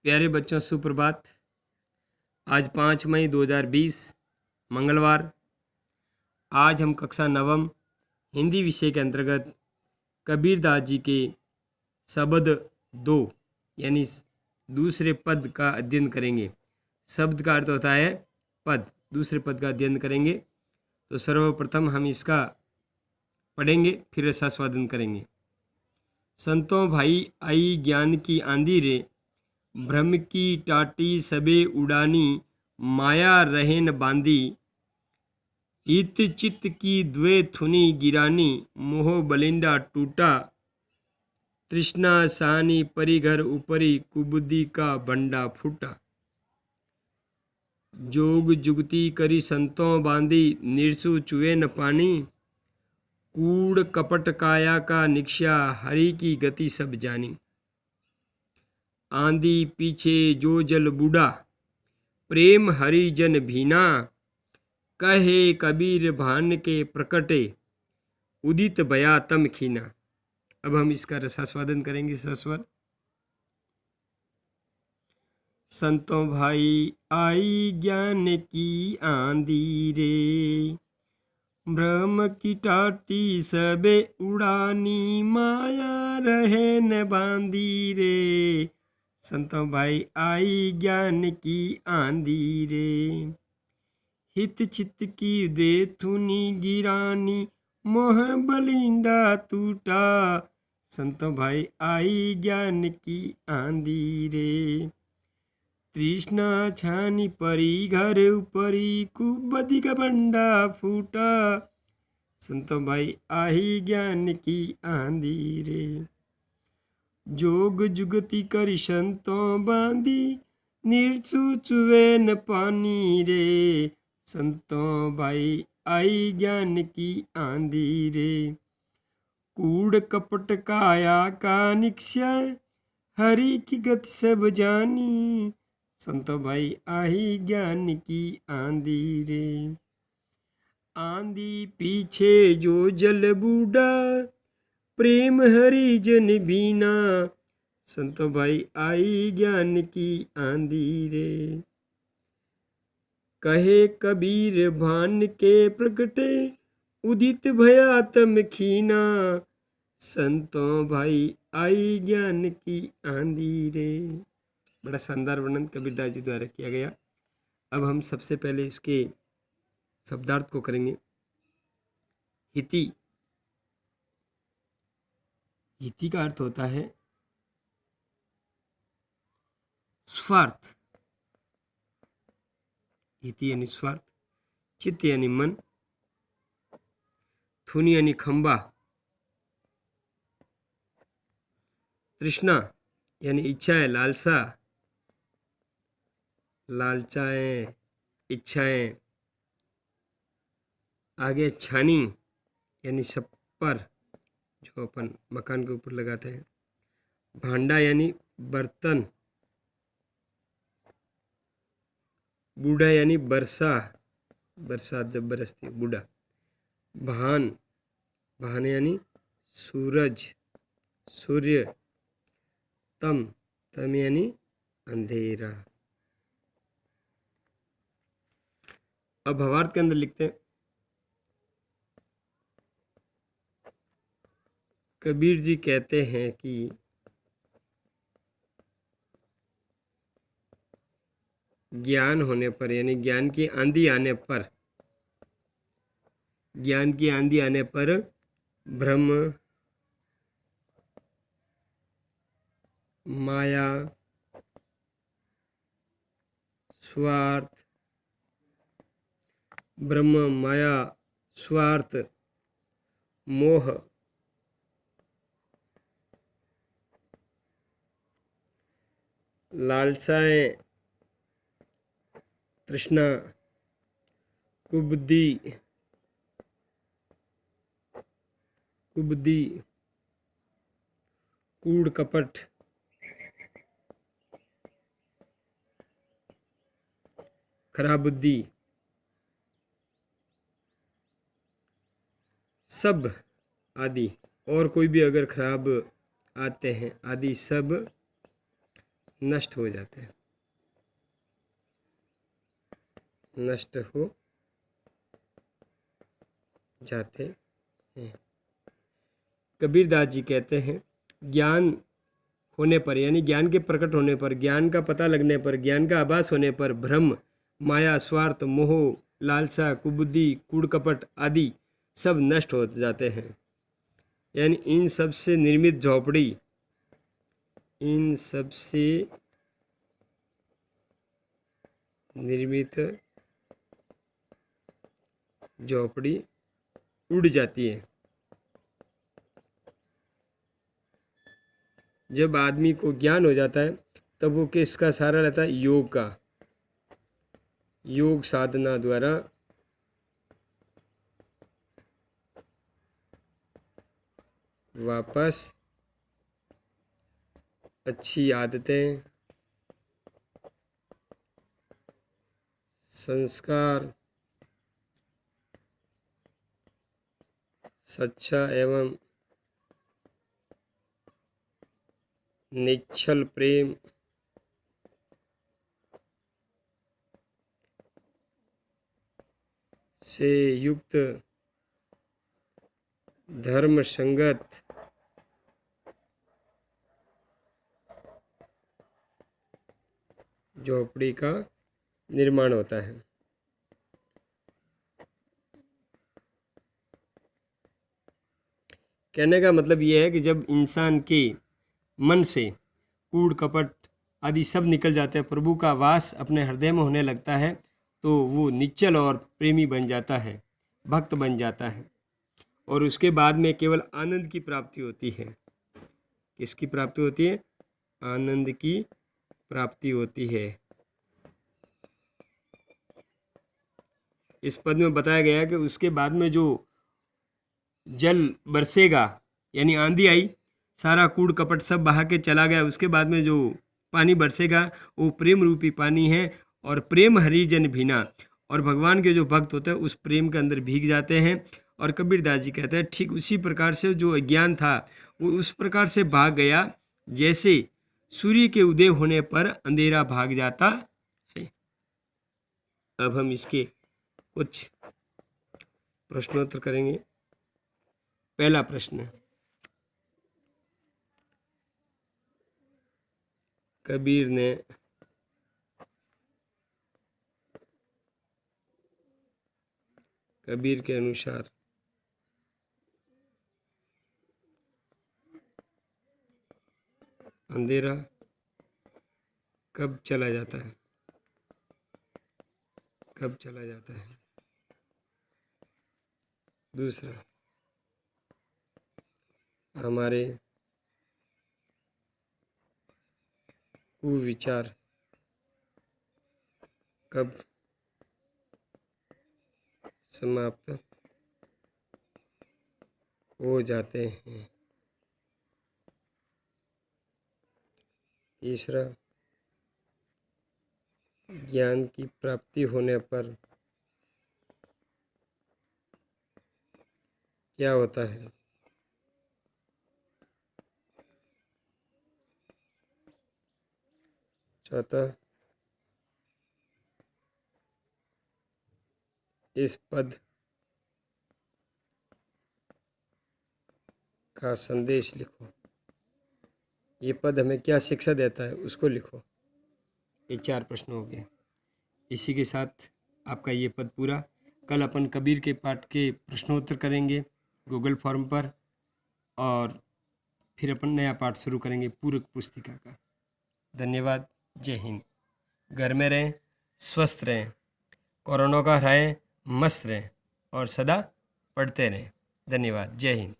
प्यारे बच्चों, सुप्रभात। आज 5 मई 2020 मंगलवार। आज हम कक्षा नवम हिंदी विषय के अंतर्गत कबीरदास जी के शब्द 2 यानी दूसरे पद का अध्ययन करेंगे। शब्द का अर्थ होता है पद, दूसरे पद का अध्ययन करेंगे। तो सर्वप्रथम हम इसका पढ़ेंगे, फिर रसास्वादन करेंगे। संतों भाई आई ज्ञान की आंधी रे, भ्रम की टाटी सबे उड़ानी, माया रहेन बांधी, इत चित्त की द्वे थुनी गिरानी, मोह बलिंडा टूटा, तृष्णा सानी परिघर ऊपरी, कुबुद्धि का बंडा फूटा। जोग जुगती करी संतों बांधी, निरसु चुए न पानी, कूड़ कपट काया का निक्षा, हरि की गति सब जानी। आंधी पीछे जो जल बूढ़ा, प्रेम हरिजन भीना, कहे कबीर भान के प्रकटे, उदित भया तम खीना। अब हम इसका रसास्वादन करेंगे सस्वर। संतों भाई आई ज्ञान की आंधी रे, भ्रम की टाटी सबे उड़ानी, माया रहे न बांधी रे। संतों भाई आई ज्ञान की आंधी रे, हित चित्त की दे थुनी गिरानी, मोह बलिंडा टूटा। संतों भाई आई ज्ञान की आंधी रे, तृष्णा छानी परी घर ऊपरी, कुबुद्धि का बंडा फूटा। संतों भाई आई ज्ञान की आंधी रे, जोग जुगति करी संतों बांधी, निरसु चुवे न पानी रे। संतों भाई आई ज्ञान की आंधी रे, कूड़ कपट काया का निक्षय, हरि की गति सब जानी। संतों भाई आई ज्ञान की आंधी रे, आंधी पीछे जो जल बूढ़ा, प्रेम हरिजन बीना। संतों भाई आई ज्ञान की आंधी रे, कहे कबीर भान के प्रगटे, उदित भया तम खीना। संतों भाई आई ज्ञान की आंधी रे। बड़ा शानदार वर्णन कबीरदास जी द्वारा किया गया। अब हम सबसे पहले इसके शब्दार्थ को करेंगे। हिति, हिति का अर्थ होता है स्वार्थ। हिति यानी स्वार्थ, चित्त यानी मन, थुनी यानी खंबा, तृष्णा यानी इच्छाएं, लालसा, लालचाएं, इच्छाएं। आगे छानी यानी छप्पर, जो अपन मकान के ऊपर लगाते हैं। भांडा यानी बर्तन, बूढ़ा यानी बरसा, बरसात जब बरसती है, बूढ़ा। भान, भान यानी सूरज, सूर्य। तम, तम यानी अंधेरा। अब भावार्थ के अंदर लिखते हैं। कबीर जी कहते हैं कि ज्ञान होने पर यानी ज्ञान की आंधी आने पर, ज्ञान की आंधी आने पर भ्रम, माया, स्वार्थ, ब्रह्म, माया, स्वार्थ, मोह, लालसाएं, तृष्णा, कुबुद्धि, कुबुद्धि, कूड़ कपट, खराब बुद्धि, सब आदि, और कोई भी अगर खराब आते हैं, आदि सब नष्ट हो जाते हैं, नष्ट हो जाते हैं। कबीरदास जी कहते हैं ज्ञान होने पर, यानी ज्ञान के प्रकट होने पर, ज्ञान का पता लगने पर, ज्ञान का आभास होने पर भ्रम, माया, स्वार्थ, मोह, लालसा, कुबुद्धि, कूड़ कपट आदि सब नष्ट हो जाते हैं। यानी इन सब से निर्मित झोपड़ी, इन सब से निर्मित झोपड़ी उड़ जाती है। जब आदमी को ज्ञान हो जाता है तब वो किसका सहारा लेता है? योग का। योग साधना द्वारा वापस अच्छी आदतें, संस्कार, सच्चा एवं निश्चल प्रेम, से युक्त धर्म संगत झोपड़ी का निर्माण होता है। कहने का मतलब यह है कि जब इंसान के मन से कूड़ कपट आदि सब निकल जाते हैं, प्रभु का वास अपने हृदय में होने लगता है, तो वो निश्चल और प्रेमी बन जाता है, भक्त बन जाता है, और उसके बाद में केवल आनंद की प्राप्ति होती है। किसकी प्राप्ति होती है? आनंद की प्राप्ति होती है। इस पद में बताया गया है कि उसके बाद में जो जल बरसेगा, यानी आंधी आई, सारा कूड़ कपट सब बहा के चला गया, उसके बाद में जो पानी बरसेगा वो प्रेम रूपी पानी है, और प्रेम हरिजन भीना, और भगवान के जो भक्त होते हैं उस प्रेम के अंदर भीग जाते हैं। और कबीरदास जी कहते हैं ठीक उसी प्रकार से जो अज्ञान था वो उस प्रकार से भाग गया जैसे सूर्य के उदय होने पर अंधेरा भाग जाता है। अब हम इसके कुछ प्रश्नोत्तर करेंगे। पहला प्रश्न, कबीर ने कबीर के अनुसार अंधेरा कब चला जाता है? कब चला जाता है? दूसरा, हमारे कुविचार कब समाप्त हो जाते हैं? तीसरा, ज्ञान की प्राप्ति होने पर क्या होता है? चौथा, इस पद का संदेश लिखो। ये पद हमें क्या शिक्षा देता है उसको लिखो। ये 4 प्रश्न हो गए। इसी के साथ आपका ये पद पूरा। कल अपन कबीर के पाठ के प्रश्नोत्तर करेंगे गूगल फॉर्म पर, और फिर अपन नया पाठ शुरू करेंगे पूरक पुस्तिका का। धन्यवाद। जय हिंद। घर में रहें, स्वस्थ रहें, कोरोना का हराएं, मस्त रहें और सदा पढ़ते रहें। धन्यवाद। जय हिंद।